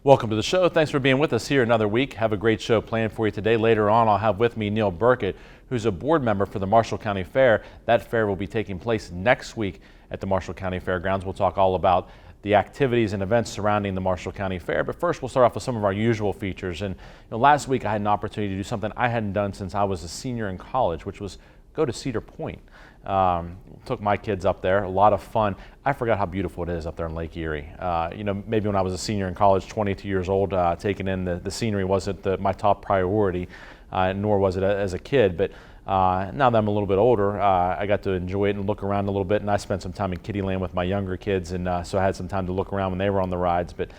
Welcome to the show. Thanks for being with us here another week. Have a great show planned for you today. Later on, I'll have with me Neil Burkett, who's a board member for the Marshall County Fair. That fair will be taking place next week at the Marshall County Fairgrounds. We'll talk all about the activities and events surrounding the Marshall County Fair. But first, we'll start off with some of our usual features. And last week, I had an opportunity to do something I hadn't done since I was a senior in college, which was go to Cedar Point. Took my kids up there, a lot of fun. I forgot how beautiful it is up there in Lake Erie. Maybe when I was a senior in college, 22 years old, taking in the scenery wasn't my top priority, nor was it as a kid. But now that I'm a little bit older, I got to enjoy it and look around a little bit. And I spent some time in Kittyland with my younger kids, and so I had some time to look around when they were on the rides. But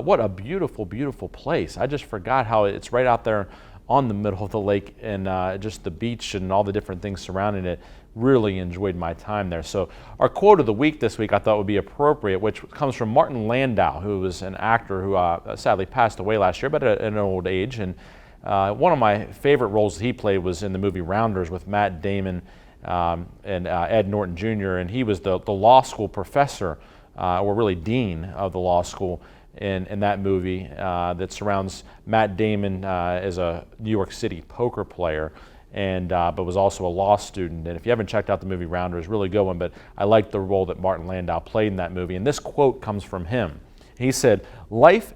what a beautiful, beautiful place. I just forgot how it's right out there on the middle of the lake, and just the beach and all the different things surrounding it. Really enjoyed my time there. So our quote of the week this week I thought would be appropriate, which comes from Martin Landau, who was an actor who sadly passed away last year, but at an old age. And one of my favorite roles that he played was in the movie Rounders with Matt Damon and Ed Norton Jr. And he was the law school professor, or really dean of the law school in that movie that surrounds Matt Damon as a New York City poker player, and but was also a law student. And if you haven't checked out the movie Rounders, really good one. But I liked the role that Martin Landau played in that movie. And this quote comes from him. He said, "Life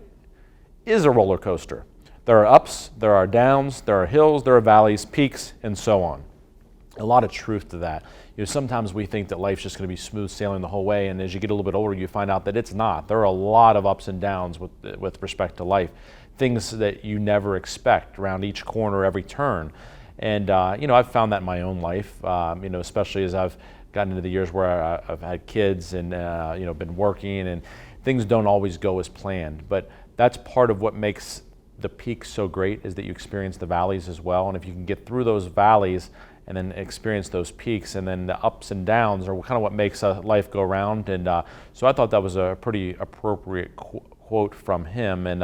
is a roller coaster. There are ups, there are downs, there are hills, there are valleys, peaks, and so on." A lot of truth to that. Sometimes we think that life's just going to be smooth sailing the whole way, and as you get a little bit older, you find out that it's not. There are a lot of ups and downs with respect to life, things that you never expect around each corner, every turn. And I've found that in my own life, especially as I've gotten into the years where I've had kids and been working, and things don't always go as planned. But that's part of what makes the peaks so great, is that you experience the valleys as well. And if you can get through those valleys and then experience those peaks, and then the ups and downs are kind of what makes life go round. And so I thought that was a pretty appropriate quote from him. And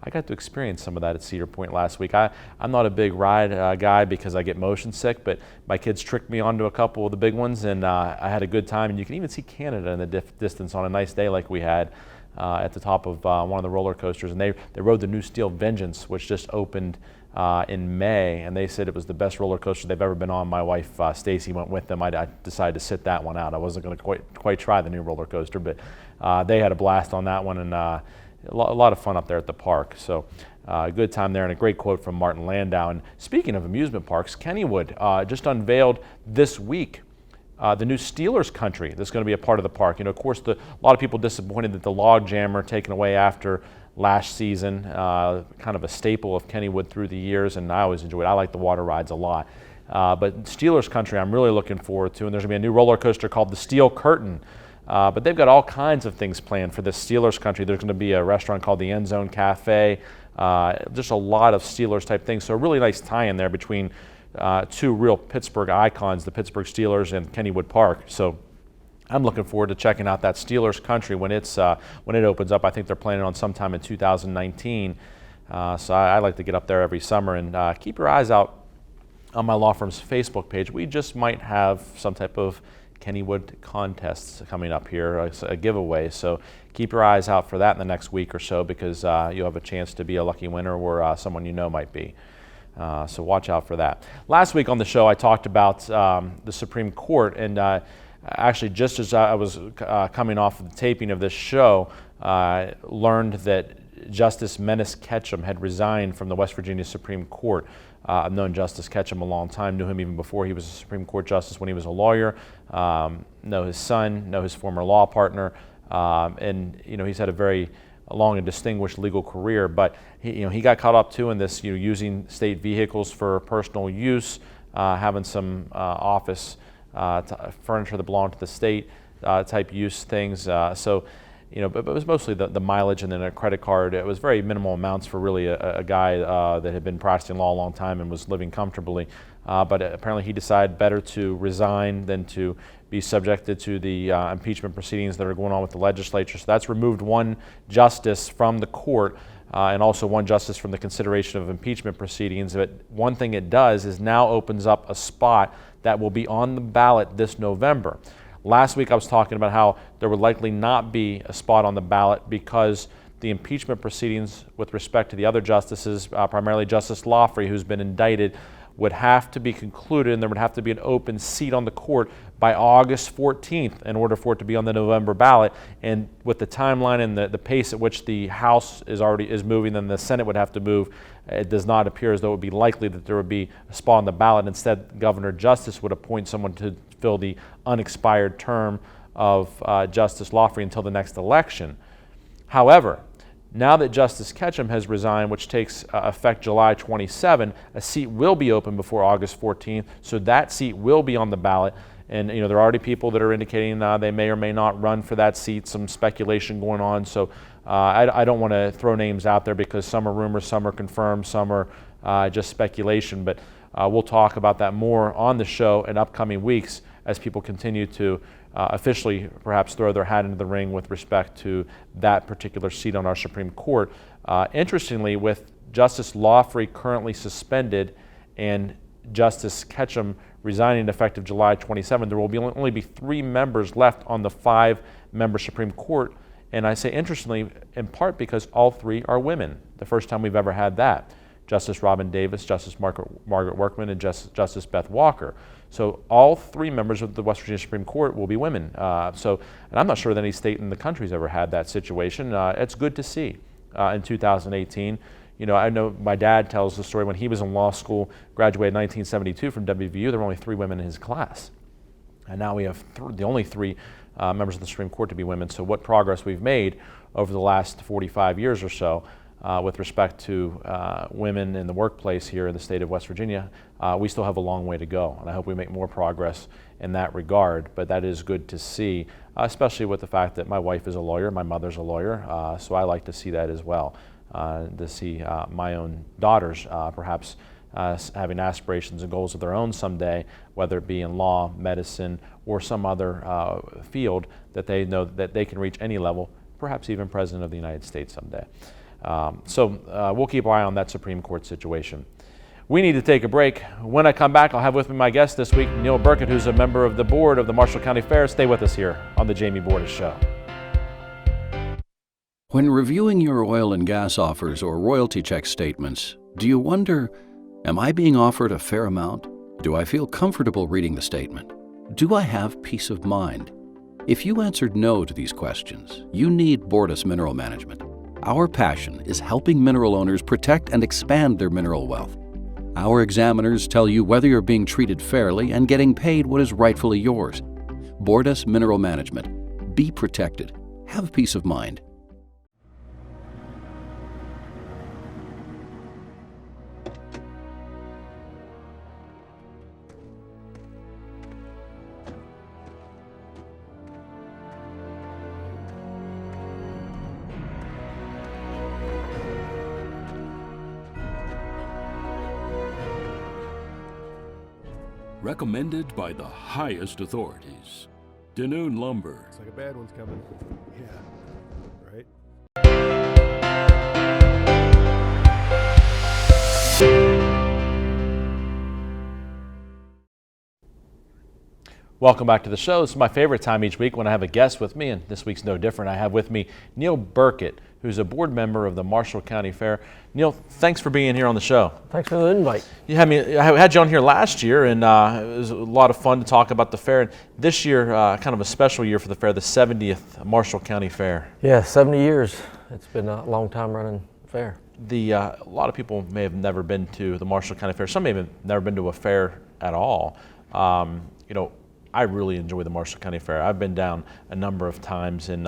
I got to experience some of that at Cedar Point last week. I'm not a big ride guy because I get motion sick, but my kids tricked me onto a couple of the big ones, and I had a good time. And you can even see Canada in the distance on a nice day like we had at the top of one of the roller coasters. And they rode the new Steel Vengeance, which just opened in May, and they said it was the best roller coaster they've ever been on. My wife Stacy went with them. I decided to sit that one out. I wasn't going to quite try the new roller coaster, but they had a blast on that one, and a lot of fun up there at the park. So a good time there, and a great quote from Martin Landau. And speaking of amusement parks, Kennywood just unveiled this week the new Steelers country that's going to be a part of the park. Of course, a lot of people disappointed that the log jammer taken away after last season, kind of a staple of Kennywood through the years, and I always enjoy it. I like the water rides a lot. But Steelers country I'm really looking forward to, and there's going to be a new roller coaster called the Steel Curtain. But they've got all kinds of things planned for this Steelers country. There's going to be a restaurant called the End Zone Cafe, just a lot of Steelers type things. So a really nice tie-in there between two real Pittsburgh icons, the Pittsburgh Steelers and Kennywood Park. So I'm looking forward to checking out that Steelers country when it opens up. I think they're planning on sometime in 2019. So I like to get up there every summer, and keep your eyes out on my law firm's Facebook page. We just might have some type of Kennywood contests coming up here, a giveaway. So keep your eyes out for that in the next week or so, because you'll have a chance to be a lucky winner, or someone you know might be. So watch out for that. Last week on the show, I talked about the Supreme Court, and actually, just as I was coming off of the taping of this show, learned that Justice Menace Ketchum had resigned from the West Virginia Supreme Court. I've known Justice Ketchum a long time, knew him even before he was a Supreme Court justice when he was a lawyer, know his son, know his former law partner, and he's had a very long and distinguished legal career. But he got caught up too in this, using state vehicles for personal use, having some office furniture that belonged to the state type use things. But it was mostly the mileage and then a credit card. It was very minimal amounts for really a guy that had been practicing law a long time and was living comfortably. But apparently he decided better to resign than to be subjected to the impeachment proceedings that are going on with the legislature. So that's removed one justice from the court, and also one justice from the consideration of impeachment proceedings. But one thing it does is now opens up a spot that will be on the ballot this November. Last week I was talking about how there would likely not be a spot on the ballot because the impeachment proceedings with respect to the other justices, primarily Justice Lawfrey, who's been indicted, would have to be concluded, and there would have to be an open seat on the court by August 14th in order for it to be on the November ballot. And with the timeline and the pace at which the House is moving, then the Senate would have to move. It does not appear as though it would be likely that there would be a spot on the ballot. Instead, Governor Justice would appoint someone to fill the unexpired term of Justice Lawfrey until the next election. However, now that Justice Ketchum has resigned, which takes effect July 27, a seat will be open before August 14th, so that seat will be on the ballot. And there are already people that are indicating they may or may not run for that seat, some speculation going on. So I don't want to throw names out there because some are rumors, some are confirmed, some are just speculation. But we'll talk about that more on the show in upcoming weeks as people continue to officially perhaps throw their hat into the ring with respect to that particular seat on our Supreme Court. Interestingly, with Justice Lawfrey currently suspended and Justice Ketchum resigning effective July 27, there will only be 3 members left on the 5-member Supreme Court. And I say interestingly, in part because all 3 are women, the first time we've ever had that. Justice Robin Davis, Justice Margaret Workman, and Justice Beth Walker. So all 3 members of the West Virginia Supreme Court will be women. And I'm not sure that any state in the country's ever had that situation. It's good to see in 2018. I know my dad tells the story when he was in law school, graduated in 1972 from WVU, there were only 3 women in his class. And now we have the only 3 members of the Supreme Court to be women. So what progress we've made over the last 45 years or so with respect to women in the workplace here in the state of West Virginia, we still have a long way to go. And I hope we make more progress in that regard. But that is good to see, especially with the fact that my wife is a lawyer, my mother's a lawyer, so I like to see that as well. To see my own daughters perhaps having aspirations and goals of their own someday, whether it be in law, medicine, or some other field that they know that they can reach any level, perhaps even President of the United States someday. So we'll keep an eye on that Supreme Court situation. We need to take a break. When I come back, I'll have with me my guest this week, Neil Burkett, who's a member of the board of the Marshall County Fair. Stay with us here on the Jamie Bordas Show. When reviewing your oil and gas offers or royalty check statements, do you wonder, am I being offered a fair amount? Do I feel comfortable reading the statement? Do I have peace of mind? If you answered no to these questions, you need Bordas Mineral Management. Our passion is helping mineral owners protect and expand their mineral wealth. Our examiners tell you whether you're being treated fairly and getting paid what is rightfully yours. Bordas Mineral Management. Be protected. Have peace of mind. Recommended by the highest authorities. Danoon Lumber. It's like a bad one's coming. Yeah. Right? Welcome back to the show. This is my favorite time each week when I have a guest with me, and this week's no different. I have with me Neil Burkett, who's a board member of the Marshall County Fair. Neil, thanks for being here on the show. Thanks for the invite. I had you on here last year, and it was a lot of fun to talk about the fair. And this year, kind of a special year for the fair, the 70th Marshall County Fair. Yeah, 70 years. It's been a long time running fair. A lot of people may have never been to the Marshall County Fair. Some may have never been to a fair at all. I really enjoy the Marshall County Fair. I've been down a number of times, and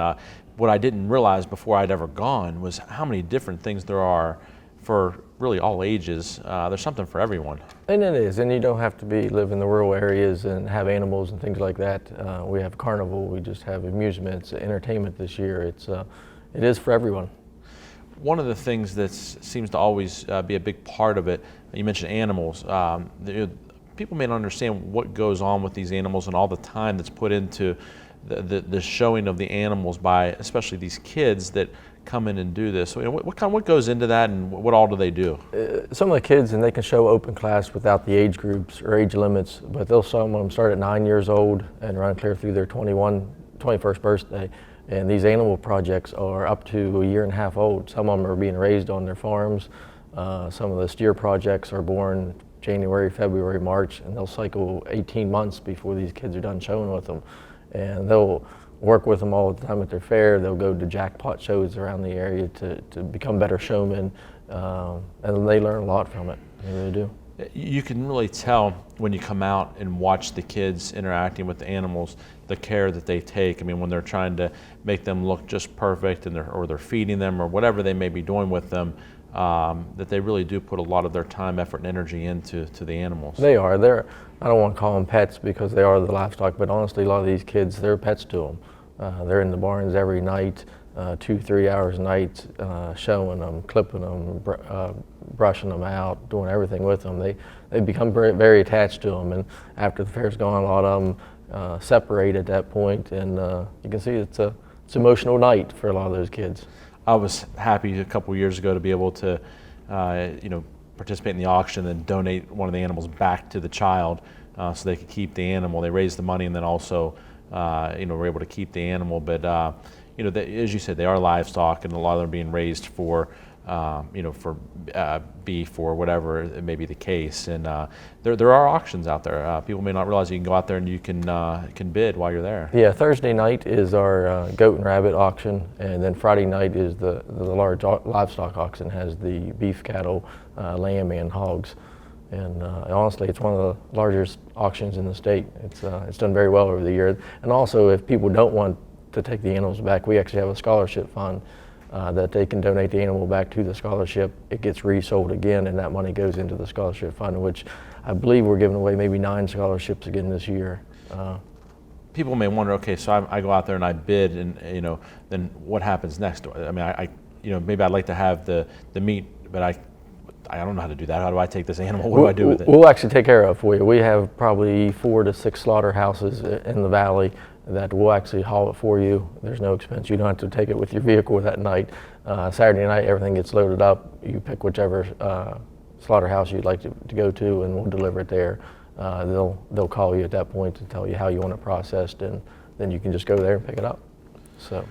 what I didn't realize before I'd ever gone was how many different things there are for really all ages. There's something for everyone. And it is, and you don't have to live in the rural areas and have animals and things like that. We have carnival, we just have amusements, entertainment this year. It is for everyone. One of the things that seems to always be a big part of it, you mentioned animals. People may not understand what goes on with these animals and all the time that's put into the showing of the animals by especially these kids that come in and do this. So, what goes into that, and what all do they do? Some of the kids, and they can show open class without the age groups or age limits, but some of them start at 9 years old and run clear through their 21st birthday. And these animal projects are up to a year and a half old. Some of them are being raised on their farms. Some of the steer projects are born January, February, March, and they'll cycle 18 months before these kids are done showing with them. And they'll work with them all the time at their fair. They'll go to jackpot shows around the area to become better showmen, and they learn a lot from it. They really do. You can really tell when you come out and watch the kids interacting with the animals, the care that they take. I mean, when they're trying to make them look just perfect, and they're feeding them or whatever they may be doing with them, that they really do put a lot of their time, effort, and energy into the animals. They are. I don't want to call them pets because they are the livestock, but honestly, a lot of these kids, they're pets to them. They're in the barns every night, 2-3 hours a night, showing them, clipping them, brushing them out, doing everything with them. They become very, very attached to them, and after the fair's gone, a lot of them separate at that point, and you can see it's an emotional night for a lot of those kids. I was happy a couple years ago to be able to, participate in the auction and donate one of the animals back to the child, so they could keep the animal. They raised the money and then also, were able to keep the animal. But as you said, they are livestock, and a lot of them are being raised for, for beef or whatever it may be the case. And there are auctions out there. People may not realize you can go out there and you can bid while you're there. Yeah, Thursday night is our goat and rabbit auction, and then Friday night is the large livestock auction. Has the beef, cattle, lamb, and hogs. And honestly, it's one of the largest auctions in the state. It's done very well over the year. And also, if people don't want to take the animals back, we actually have a scholarship fund that they can donate the animal back to the scholarship. It gets resold again, and that money goes into the scholarship fund, which I believe we're giving away maybe 9 scholarships again this year. People may wonder, okay, so I go out there and I bid, and then what happens next? I mean, maybe I'd like to have the meat, but I don't know how to do that. How do I take this animal? What do I do with it? We'll actually take care of it for you. We have probably 4 to 6 slaughterhouses in the valley that will actually haul it for you. There's no expense. You don't have to take it with your vehicle that night. Saturday night, everything gets loaded up. You pick whichever slaughterhouse you'd like to go to, and we'll deliver it there. They'll call you at that point to tell you how you want it processed, and then you can just go there and pick it up. So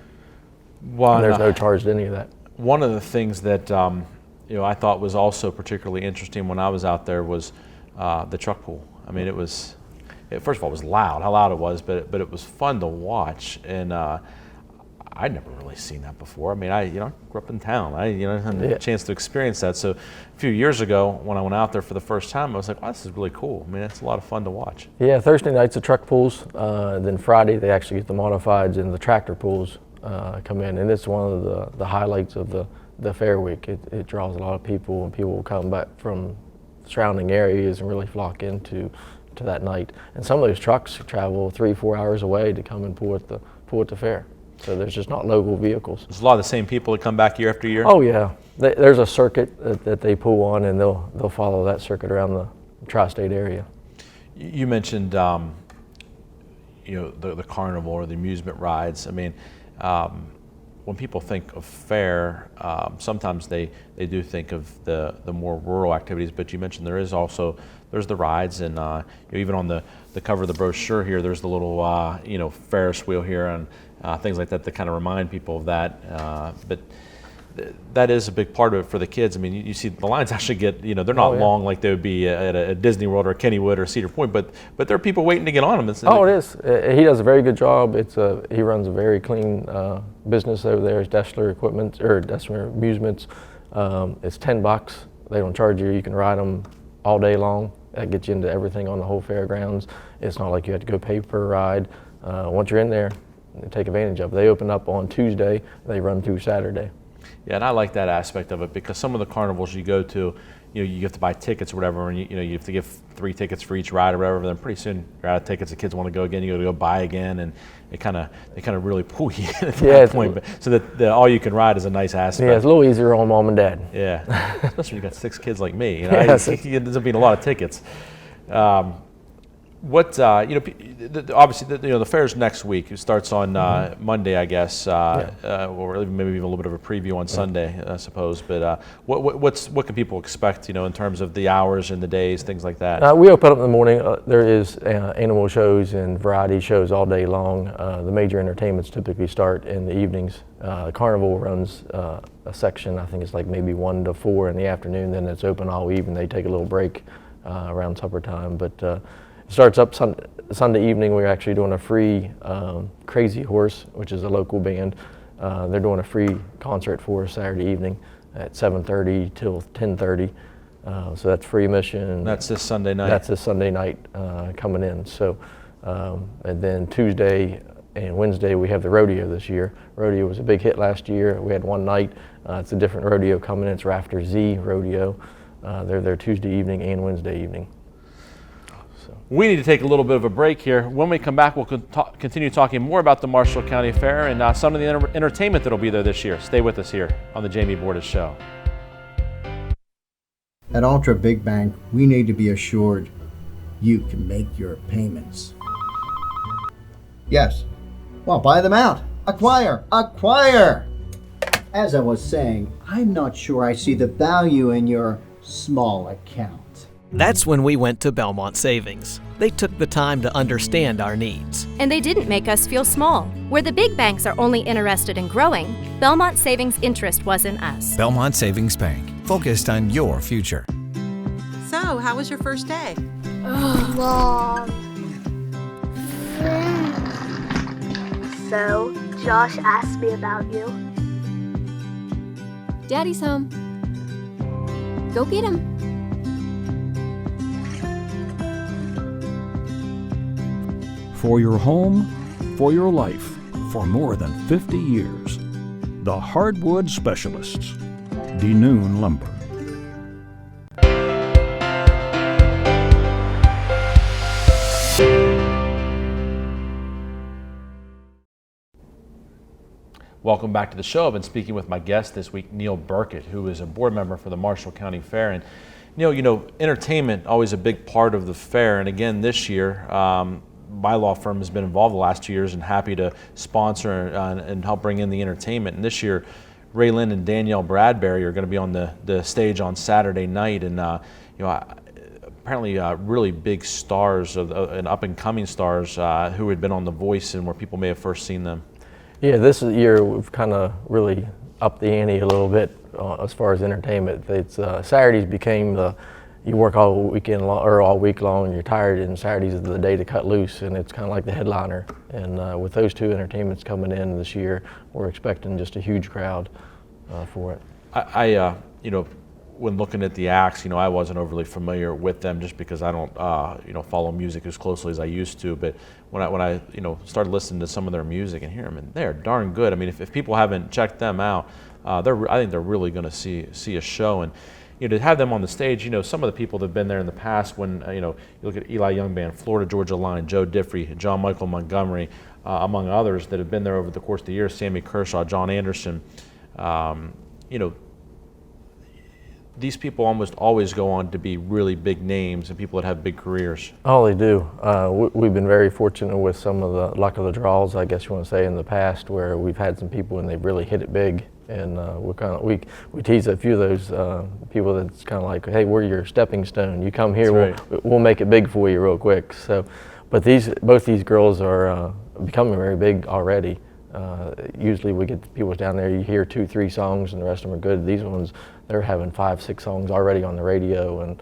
there's no charge to any of that. One of the things that I thought was also particularly interesting when I was out there was the truck pull. I mean, first of all, it was loud, how loud it was, but it was fun to watch, and I'd never really seen that before. I mean, I grew up in town. I had a chance to experience that. So a few years ago, when I went out there for the first time, I was like, wow, this is really cool. I mean, it's a lot of fun to watch. Yeah, Thursday night's the truck pulls. Then Friday, they actually get the modifieds, and the tractor pulls come in, and it's one of the highlights of the fair week. It draws a lot of people, and people will come back from surrounding areas and really flock into that night. And some of those trucks travel 3-4 hours away to come and pull at the fair. So there's just not local vehicles. There's a lot of the same people that come back year after year? Oh yeah, there's a circuit that they pull on, and they'll follow that circuit around the tri-state area. You mentioned the carnival or the amusement rides. I mean, when people think of fair, sometimes they do think of the more rural activities, but you mentioned there's the rides, and even on the cover of the brochure here, there's the little Ferris wheel here, and things like that kind of remind people of that. But that is a big part of it for the kids. I mean, you see the lines actually get, they're not long like they would be at a Disney World or Kennywood or Cedar Point, but there are people waiting to get on them. It is. He does a very good job. He runs a very clean business over there. It's Dessler Equipment, or Dessler Amusements. It's $10. They don't charge you. You can ride them all day long. That gets you into everything on the whole fairgrounds. It's not like you have to go pay per ride. Once you're in there, take advantage of it. They open up on Tuesday. They run through Saturday. Yeah, and I like that aspect of it, because some of the carnivals you go to, you have to buy tickets or whatever, and you have to give 3 tickets for each ride or whatever. Then pretty soon you're out of tickets. The kids want to go again. You got to go buy again, and they kind of really pull you in at that point. But, so that the all you can ride is a nice aspect. Yeah, it's a little easier on mom and dad. Yeah, especially when you got 6 kids like me. Yes. It ends up being a lot of tickets. What obviously the fair's next week. It starts on Monday, I guess, or maybe even a little bit of a preview on Sunday, I suppose. But what can people expect, in terms of the hours and the days, things like that? We open up in the morning. There is animal shows and variety shows all day long. The major entertainments typically start in the evenings. The carnival runs a section, I think it's like maybe 1 to 4 in the afternoon. Then it's open all evening. They take a little break around supper time, but. It starts up Sunday evening. We're actually doing a free Crazy Horse, which is a local band. They're doing a free concert for us Saturday evening at 7:30 till 10:30. So that's free admission. That's this Sunday night. That's this Sunday night coming in. So, and then Tuesday and Wednesday we have the rodeo this year. Rodeo was a big hit last year. We had one night. It's a different rodeo coming in. It's Rafter Z Rodeo. They're there Tuesday evening and Wednesday evening. We need to take a little bit of a break here. When we come back, we'll continue talking more about the Marshall County Fair and some of the entertainment that'll be there this year. Stay with us here on the Jamie Bordas Show. At Ultra Big Bank, we need to be assured you can make your payments. Yes. Well, buy them out. Acquire. Acquire! As I was saying, I'm not sure I see the value in your small account. That's when we went to Belmont Savings. They took the time to understand our needs. And they didn't make us feel small. Where the big banks are only interested in growing, Belmont Savings' interest was in us. Belmont Savings Bank, focused on your future. So, how was your first day? Long. So, Josh asked me about you. Daddy's home. Go get him. For your home, for your life, for more than 50 years. The Hardwood Specialists, DeNoon Lumber. Welcome back to the show. I've been speaking with my guest this week, Neil Burkett, who is a board member for the Marshall County Fair. And Neil, entertainment always a big part of the fair. And again, this year, my law firm has been involved the last 2 years and happy to sponsor and help bring in the entertainment. And this year, Ray Lynn and Danielle Bradbury are going to be on the stage on Saturday night. And apparently really big stars and up-and-coming stars who had been on The Voice and where people may have first seen them. Yeah, this year we've kind of really upped the ante a little bit as far as entertainment. It's Saturdays became you work all weekend or all week long and you're tired, and Saturdays is the day to cut loose, and it's kind of like the headliner. And with those two entertainments coming in this year, we're expecting just a huge crowd for it. I when looking at the acts, I wasn't overly familiar with them just because I don't follow music as closely as I used to. But when I started listening to some of their music and hear them, and they're darn good. I mean, if people haven't checked them out, I think they're really going to see a show. And to have them on the stage, some of the people that have been there in the past, when you look at Eli Young Band, Florida Georgia Line, Joe Diffie, John Michael Montgomery, among others that have been there over the course of the year, Sammy Kershaw, John Anderson, these people almost always go on to be really big names and people that have big careers. Oh, they do. We've been very fortunate with some of the luck of the draws, I guess you want to say, in the past, where we've had some people and they've really hit it big. And we tease a few of those people that's kind of like, hey, we're your stepping stone. You come here, we'll make it big for you real quick. So, but both these girls are becoming very big already. Usually we get people down there, you hear 2-3 songs and the rest of them are good. These ones, they're having 5-6 songs already on the radio, and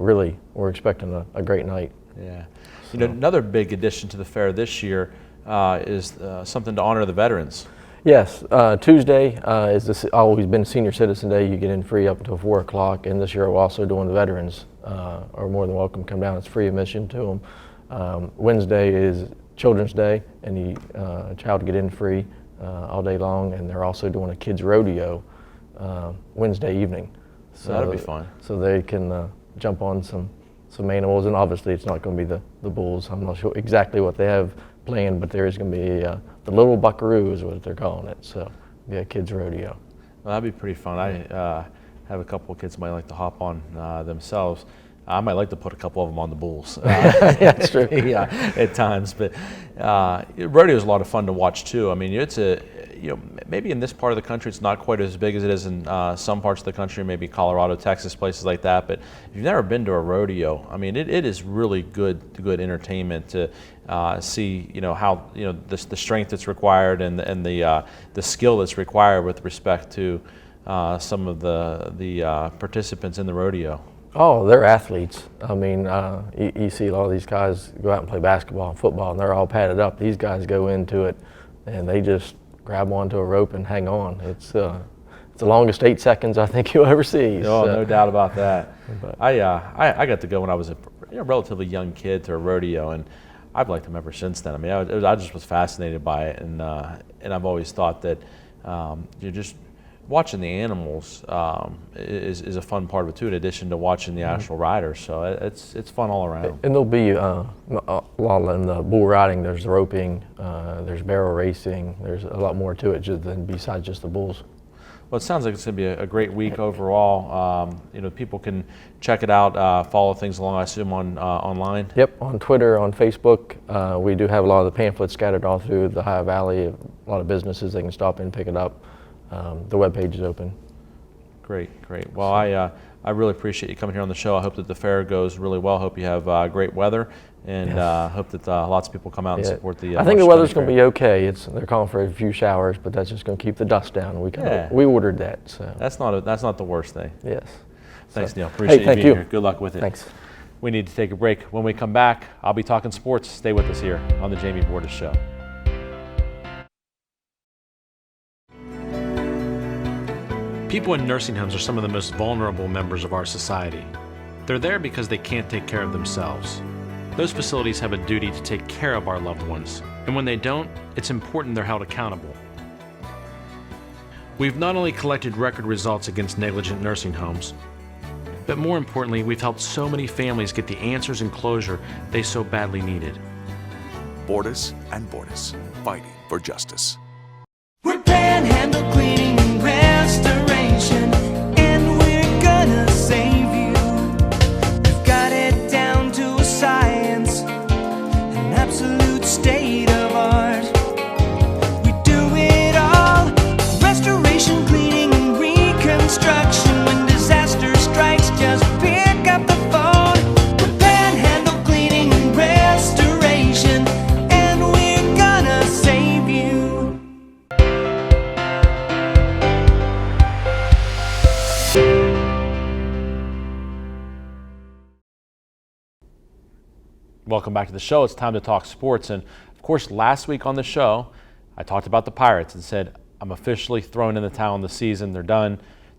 really we're expecting a great night. Yeah. So. Another big addition to the fair this year is something to honor the veterans. Yes, Tuesday is always been Senior Citizen Day. You get in free up until 4 o'clock, and this year we're also doing the veterans are more than welcome to come down. It's free admission to them. Wednesday is Children's Day, and the child get in free all day long, and they're also doing a kids rodeo Wednesday evening. So that'll be fun. So they can jump on some animals, and obviously it's not going to be the bulls. I'm not sure exactly what they have planned, but there is going to be the Little Buckaroo is what they're calling it. So be a kids rodeo. Well, that'd be pretty fun. I have a couple of kids who might like to hop on themselves. I might like to put a couple of them on the bulls. Yeah, that's true. Yeah, at times. But rodeo is a lot of fun to watch too. I mean, it's maybe in this part of the country it's not quite as big as it is in some parts of the country, maybe Colorado, Texas, places like that. But if you've never been to a rodeo, I mean, it is really good entertainment to see, how the strength that's required and the skill that's required with respect to some of the participants in the rodeo. Oh, they're athletes. I mean, you see a lot of these guys go out and play basketball and football, and they're all padded up. These guys go into it, and they just grab onto a rope and hang on. It's the longest 8 seconds I think you'll ever see. Oh, no doubt about that. But I got to go when I was a relatively young kid to a rodeo, and I've liked them ever since then. I mean, I just was fascinated by it, and I've always thought that just watching the animals is a fun part of it too, in addition to watching the actual riders. So it's fun all around. And there'll be a lot in the bull riding. There's roping, there's barrel racing. There's a lot more to it than besides just the bulls. Well, it sounds like it's going to be a great week overall. People can check it out, follow things along, I assume, online. Yep, on Twitter, on Facebook. We do have a lot of the pamphlets scattered all through the Ohio Valley. A lot of businesses, they can stop in and pick it up. The webpage is open. Great. Well, I really appreciate you coming here on the show. I hope that the fair goes really well. Hope you have great weather, and hope that lots of people come out and support the. I think the weather's going to be okay. They're calling for a few showers, but that's just going to keep the dust down. We ordered that. So that's not the worst thing. Yes. Thanks, Neil. Appreciate you being here. Good luck with it. Thanks. We need to take a break. When we come back, I'll be talking sports. Stay with us here on the Jamie Bordas Show. People in nursing homes are some of the most vulnerable members of our society. They're there because they can't take care of themselves. Those facilities have a duty to take care of our loved ones, and when they don't, it's important they're held accountable. We've not only collected record results against negligent nursing homes, but more importantly, we've helped so many families get the answers and closure they so badly needed. Bordas and Bordas, fighting for justice. We're Panhandle Cleaning and Restoration, and we're gonna save you. We've got it down to a science, an absolute state of art. We do it all, restoration, cleaning, and reconstruction. When disaster strikes, just pick up the phone. We're Panhandle Cleaning and Restoration, and we're gonna save you. Welcome back to the show. It's time to talk sports. And of course, last week on the show, I talked about the Pirates and said, I'm officially throwing in the towel on the season. They're done.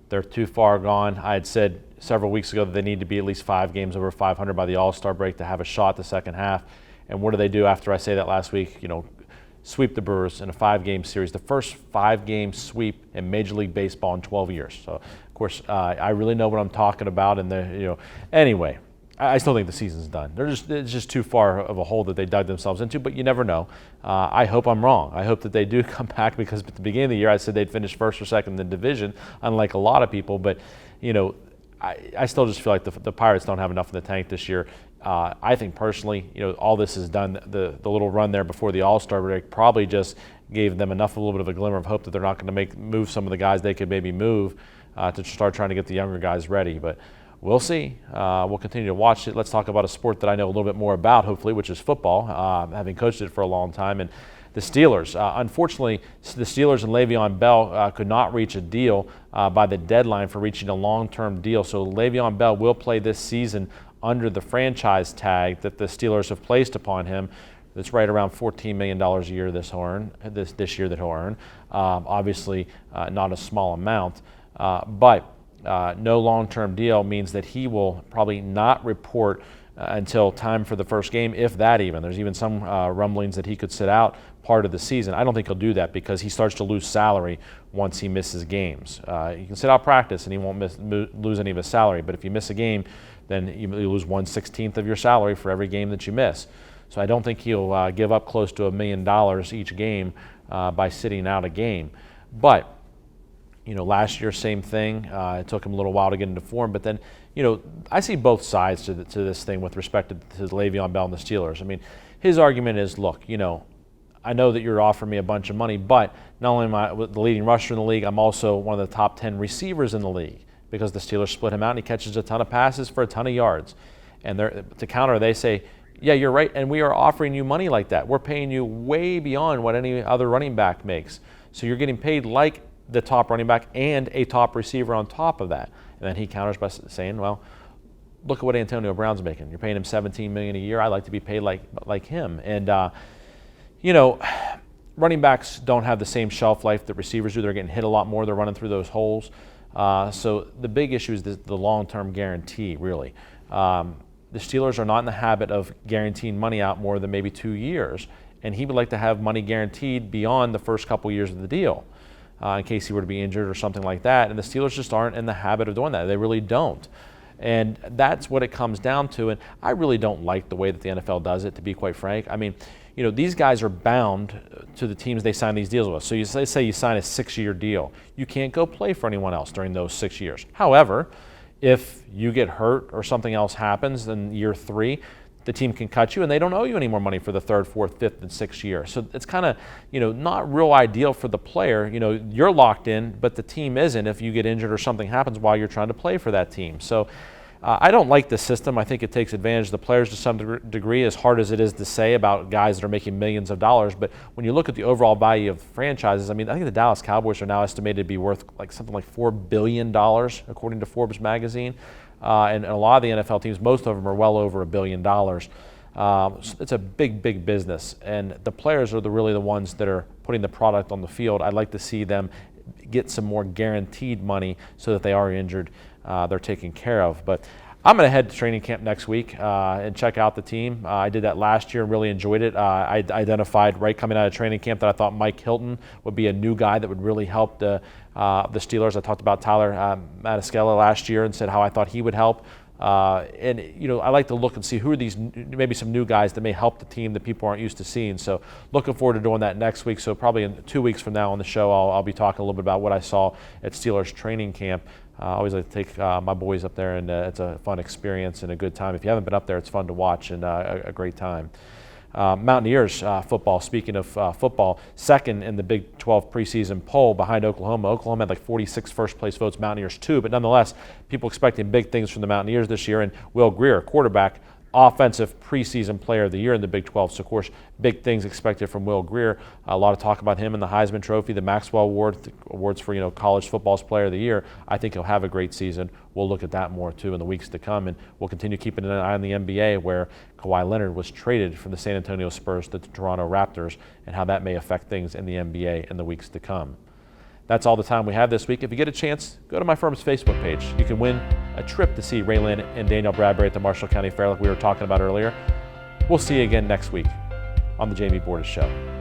They're too far gone. I had said several weeks ago that they need to be at least 5 games over 500 by the All-Star break to have a shot the second half. And what do they do after I say that last week? Sweep the Brewers in a 5-game series, the first 5-game sweep in Major League Baseball in 12 years. So, of course, I really know what I'm talking about. And anyway, I still think the season's done. It's just too far of a hole that they dug themselves into, but you never know. I hope I'm wrong. I hope that they do come back, because at the beginning of the year I said they'd finish first or second in the division, unlike a lot of people. But, I still just feel like the Pirates don't have enough in the tank this year. I think personally, all this is done. The little run there before the All-Star break probably just gave them a little bit of a glimmer of hope that they're not going to move some of the guys they could maybe move to start trying to get the younger guys ready. But we'll see. We'll continue to watch it. Let's talk about a sport that I know a little bit more about, hopefully, which is football, having coached it for a long time. And the Steelers. Unfortunately, the Steelers and Le'Veon Bell could not reach a deal by the deadline for reaching a long-term deal. So Le'Veon Bell will play this season under the franchise tag that the Steelers have placed upon him. That's right around $14 million a year this year that he'll earn. Obviously, not a small amount, but no long-term deal means that he will probably not report until time for the first game, if that even. There's even some rumblings that he could sit out part of the season. I don't think he'll do that, because he starts to lose salary once he misses games. He can sit out practice and he won't lose any of his salary, but if you miss a game, then you lose 1/16 of your salary for every game that you miss. So I don't think he'll give up close to $1 million each game by sitting out a game. But Last year, same thing. It took him a little while to get into form, but then, I see both sides to this thing with respect to Le'Veon Bell and the Steelers. I mean, his argument is, look, I know that you're offering me a bunch of money, but not only am I the leading rusher in the league, I'm also one of the top 10 receivers in the league because the Steelers split him out and he catches a ton of passes for a ton of yards. And to counter, they say, yeah, you're right, and we are offering you money like that. We're paying you way beyond what any other running back makes. So you're getting paid like the top running back and a top receiver on top of that. And then he counters by saying, well, look at what Antonio Brown's making. You're paying him $17 million a year. I'd like to be paid like him. And, running backs don't have the same shelf life that receivers do. They're getting hit a lot more. They're running through those holes. So the big issue is the long-term guarantee, really. The Steelers are not in the habit of guaranteeing money out more than maybe 2 years. And he would like to have money guaranteed beyond the first couple years of the deal. In case he were to be injured or something like that. And the Steelers just aren't in the habit of doing that. They really don't. And that's what it comes down to. And I really don't like the way that the NFL does it, to be quite frank. I mean, these guys are bound to the teams they sign these deals with. So say you sign a 6-year deal. You can't go play for anyone else during those 6 years. However, if you get hurt or something else happens in year 3, the team can cut you and they don't owe you any more money for the 3rd, 4th, 5th, and 6th year. So it's kind of, not real ideal for the player. You're locked in, but the team isn't if you get injured or something happens while you're trying to play for that team. So I don't like this system. I think it takes advantage of the players to some degree, as hard as it is to say about guys that are making millions of dollars. But when you look at the overall value of franchises, I mean, I think the Dallas Cowboys are now estimated to be worth something like $4 billion, according to Forbes magazine. And a lot of the NFL teams, most of them are well over $1 billion. It's a big, big business. And the players are really the ones that are putting the product on the field. I'd like to see them get some more guaranteed money so that they are injured, they're taken care of. But I'm going to head to training camp next week and check out the team. I did that last year and really enjoyed it. I identified right coming out of training camp that I thought Mike Hilton would be a new guy that would really help the Steelers. I talked about Tyler Maniscalco last year and said how I thought he would help. And I like to look and see who are these maybe some new guys that may help the team that people aren't used to seeing. So looking forward to doing that next week. So probably in 2 weeks from now on the show, I'll be talking a little bit about what I saw at Steelers training camp. I always like to take my boys up there, and it's a fun experience and a good time. If you haven't been up there, it's fun to watch and a great time. Mountaineers football, speaking of football, second in the Big 12 preseason poll behind Oklahoma. Oklahoma had like 46 first-place votes, Mountaineers 2, but nonetheless, people expecting big things from the Mountaineers this year. And Will Grier, quarterback, offensive preseason player of the year in the Big 12. So, of course, big things expected from Will Grier. A lot of talk about him and the Heisman Trophy, the Maxwell Award, the awards for, college football's player of the year. I think he'll have a great season. We'll look at that more, too, in the weeks to come. And we'll continue keeping an eye on the NBA, where Kawhi Leonard was traded from the San Antonio Spurs to the Toronto Raptors, and how that may affect things in the NBA in the weeks to come. That's all the time we have this week. If you get a chance, go to my firm's Facebook page. You can win a trip to see Raylan and Daniel Bradbury at the Marshall County Fair like we were talking about earlier. We'll see you again next week on the Jamie Bordas Show.